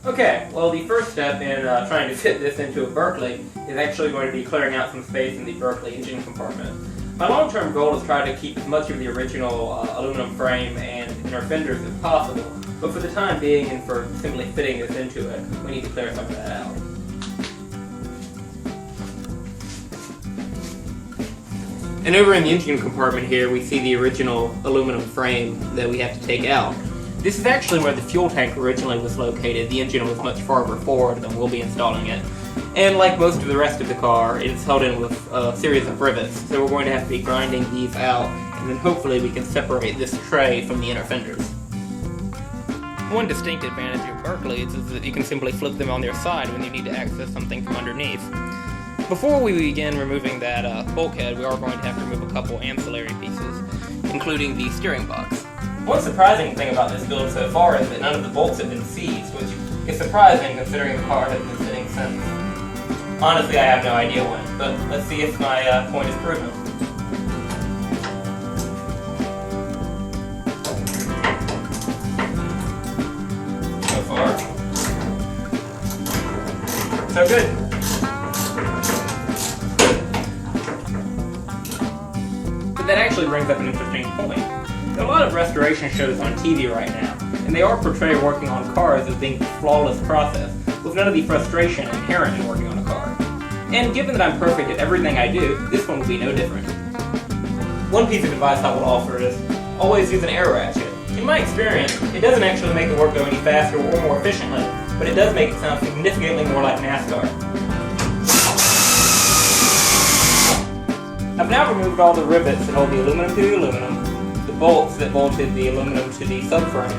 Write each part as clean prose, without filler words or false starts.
Okay, well the first step in trying to fit this into a Berkeley is actually going to be clearing out some space in the Berkeley engine compartment. My long-term goal is to try to keep as much of the original aluminum frame and inner fenders as possible, but for the time being and for simply fitting this into it, we need to clear some of that out. And over in the engine compartment here, we see the original aluminum frame that we have to take out. This is actually where the fuel tank originally was located. The engine was much farther forward than we'll be installing it. And like most of the rest of the car, it's held in with a series of rivets. So we're going to have to be grinding these out, and then hopefully we can separate this tray from the inner fenders. One distinct advantage of Berkeleys is that you can simply flip them on their side when you need to access something from underneath. Before we begin removing that bulkhead, we are going to have to remove a couple ancillary pieces, including the steering box. One surprising thing about this build so far is that none of the bolts have been seized, which is surprising considering the car has been sitting since. Honestly, I have no idea when, but let's see if my point is proven. So far, so good. But that actually brings up an interesting point. There are a lot of restoration shows on TV right now, and they are portraying working on cars as being a flawless process, with none of the frustration inherent in working on a car. And given that I'm perfect at everything I do, this one will be no different. One piece of advice I will offer is, always use an air ratchet. In my experience, it doesn't actually make the work go any faster or more efficiently, but it does make it sound significantly more like NASCAR. I've now removed all the rivets that hold the aluminum to the aluminum, bolts that bolted the aluminum to the subframe,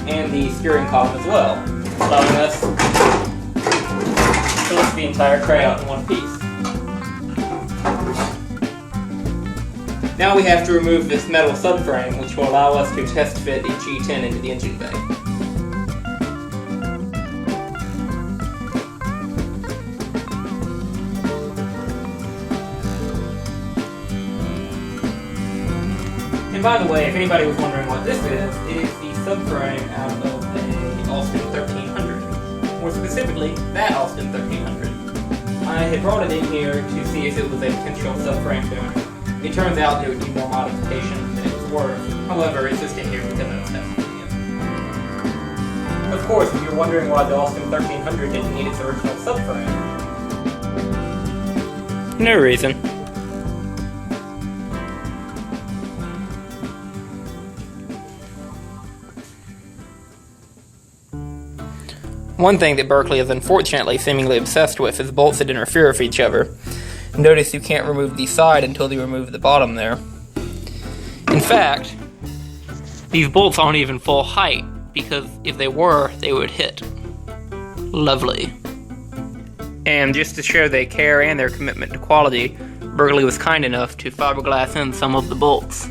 and the steering column as well, allowing us to lift the entire tray out in one piece. Now we have to remove this metal subframe, which will allow us to test fit the G10 into the engine bay. And by the way, if anybody was wondering what this is, it is the subframe out of the Austin 1300. More specifically, that Austin 1300. I had brought it in here to see if it was a potential subframe donor. It turns out there would be more modifications than it was worth. However, it's just in here because I was testing it. Of course, if you're wondering why the Austin 1300 didn't need its original subframe. No reason. One thing that Berkeley is unfortunately seemingly obsessed with is bolts that interfere with each other. Notice you can't remove the side until you remove the bottom there. In fact, these bolts aren't even full height, because if they were, they would hit. Lovely. And just to show their care and their commitment to quality, Berkeley was kind enough to fiberglass in some of the bolts.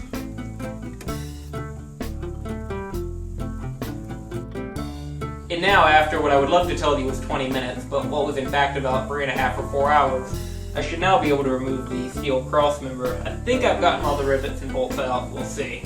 And now, after what I would love to tell you was 20 minutes, but what was in fact about 3.5 or 4 hours, I should now be able to remove the steel cross member. I think I've gotten all the rivets and bolts out, we'll see.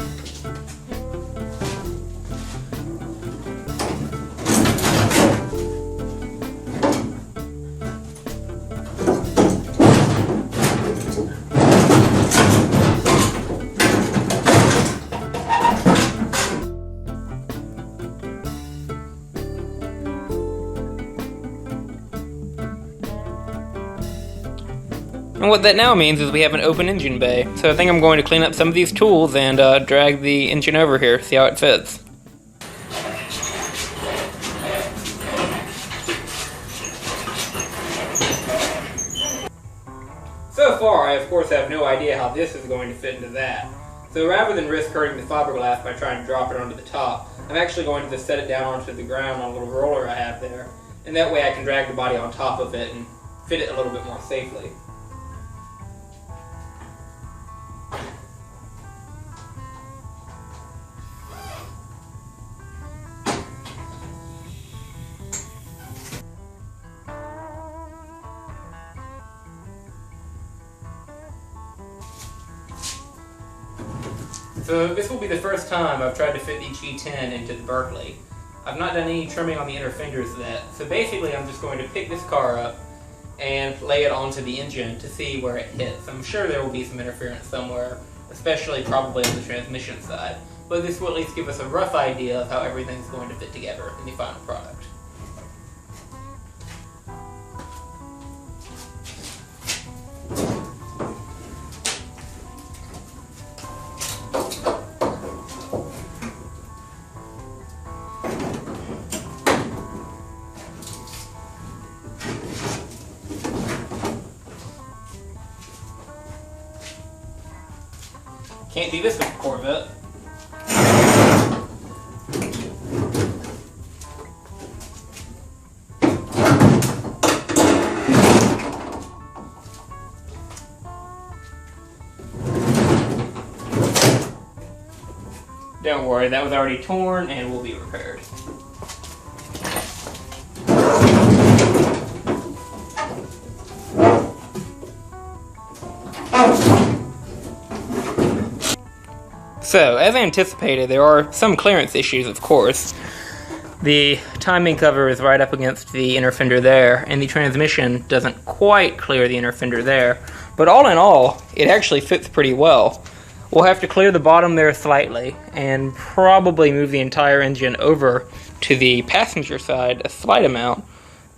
And what that now means is we have an open engine bay. So I think I'm going to clean up some of these tools and drag the engine over here, see how it fits. So far, I of course have no idea how this is going to fit into that. So rather than risk hurting the fiberglass by trying to drop it onto the top, I'm actually going to just set it down onto the ground on a little roller I have there. And that way I can drag the body on top of it and fit it a little bit more safely. So this will be the first time I've tried to fit the G10 into the Berkeley. I've not done any trimming on the inner fenders yet, so basically I'm just going to pick this car up and lay it onto the engine to see where it hits. I'm sure there will be some interference somewhere, especially probably on the transmission side, but this will at least give us a rough idea of how everything's going to fit together in the final product. Can't do this with the Corvette. Don't worry, that was already torn and will be repaired. So, as anticipated, there are some clearance issues, of course. The timing cover is right up against the inner fender there, and the transmission doesn't quite clear the inner fender there. But all in all, it actually fits pretty well. We'll have to clear the bottom there slightly, and probably move the entire engine over to the passenger side a slight amount.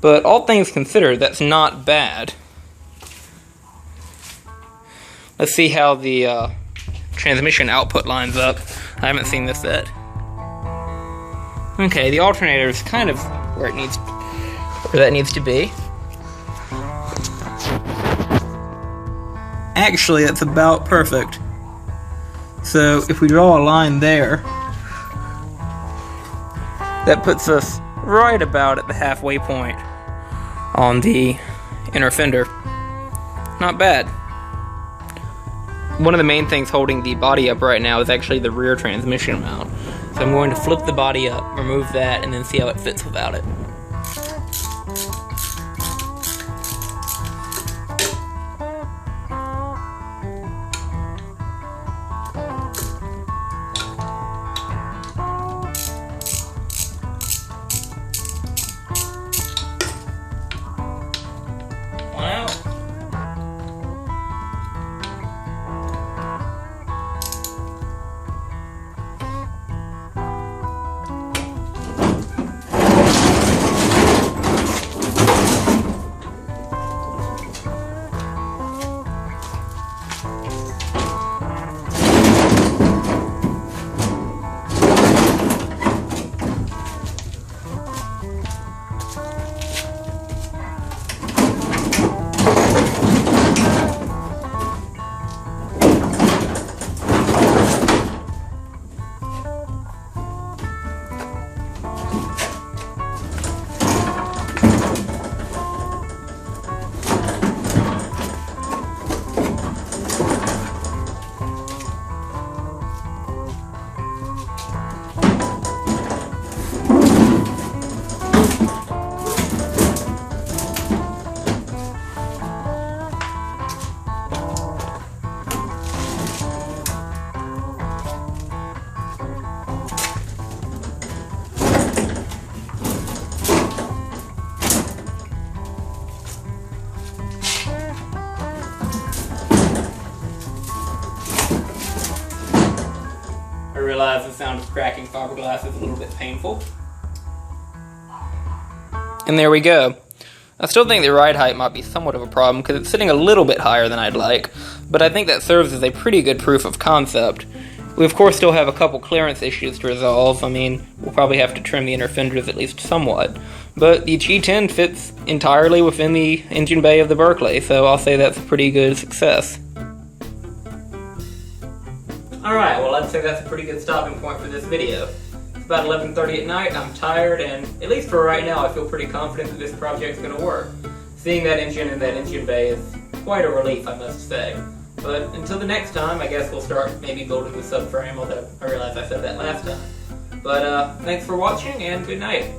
But all things considered, that's not bad. Let's see how the transmission output lines up. I haven't seen this yet. Okay, the alternator is kind of where that needs to be. Actually, that's about perfect. So if we draw a line there, that puts us right about at the halfway point on the inner fender. Not bad. One of the main things holding the body up right now is actually the rear transmission mount. So I'm going to flip the body up, remove that, and then see how it fits without it. I realize the sound of cracking fiberglass is a little bit painful. And there we go. I still think the ride height might be somewhat of a problem because it's sitting a little bit higher than I'd like, but I think that serves as a pretty good proof of concept. We of course still have a couple clearance issues to resolve. I mean, we'll probably have to trim the inner fenders at least somewhat, but the G10 fits entirely within the engine bay of the Berkeley, so I'll say that's a pretty good success. Alright, well I'd say that's a pretty good stopping point for this video. It's about 11:30 at night, I'm tired, and at least for right now I feel pretty confident that this project's going to work. Seeing that engine in that engine bay is quite a relief, I must say. But until the next time, I guess we'll start maybe building the subframe, although I realize I said that last time. But thanks for watching, and good night.